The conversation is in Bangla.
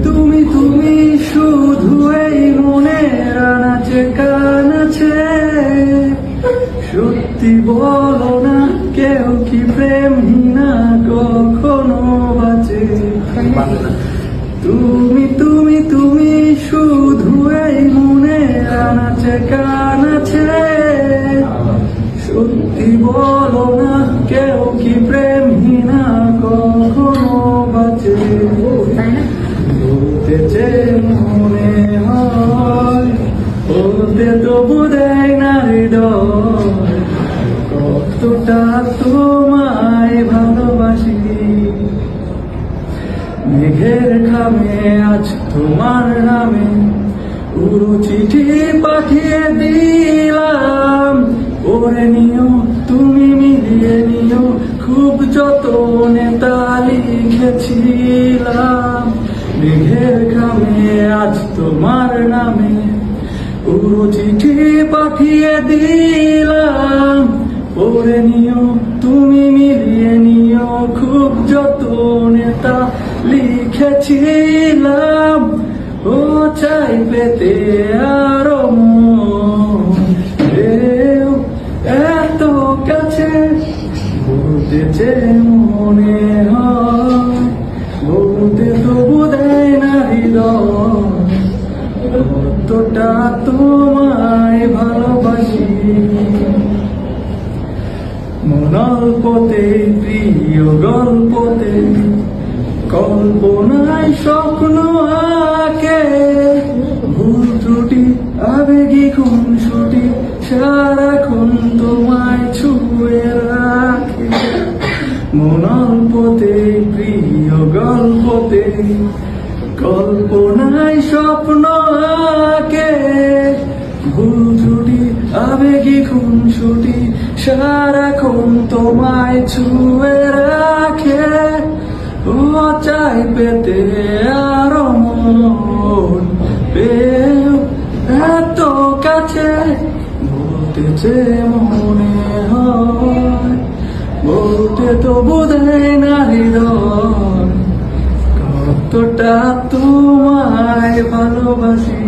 তুমি তুমি শুধু এই মনের আনাচে কানাচে, সত্যি বলো না কেউ কি প্রেমহীনা কখনো বাঁচে? তুমি তুমি তুমি শুধু এই মনের আনাচে কানাচে, সত্যি বলো না কেউ কি প্রেমহীনা কখনো বাঁচে? বলতে যে মনে হয় বলতে তবু দেয় না হৃদয়, কতটা তোমায় ভালোবাসি। মেঘের খামে আজ তোমার নামে পুরো চিঠি পাঠিয়ে দিলাম, পড়ে নিও তুমি মিলিয়ে নিও, খুব যতনে তা লিখেছিলাম। মেঘের খামে আজ তোমার নামে পুরো চিঠি পাঠিয়ে দিলাম, পড়ে নিও তুমি মিলিয়ে নিও, খুব যতনে তা লিখেছিলাম। ও চাই পেতে আরো মন, এত কাছে বলতে যে মনে হয়, বলতে তবু দেয় না হৃদয়, কতটা তোমায় ভালোবাসি। মনল্পতে প্রিয় গল্পতে কল্পনায় স্বপ্ন আঁকে, ভুল ত্রুটি আবেগী খুনসুটি সারাক্ষণ তোমায় ছুঁয়ে রাখে। মনল্পতে প্রিয় গল্পতে কল্পনায় স্বপ্ন আঁকে, ভুল ত্রুটি আবেগী খুনসুটি সারাক্ষণ তোমায় ছুঁয়ে রাখে। ও চাই পেতে আরো মন, পেও এত কাছে বলতে যে মনে হয়, বলতে তবু দেয় না হৃদয়, কতটা তোমায় ভালোবাসি।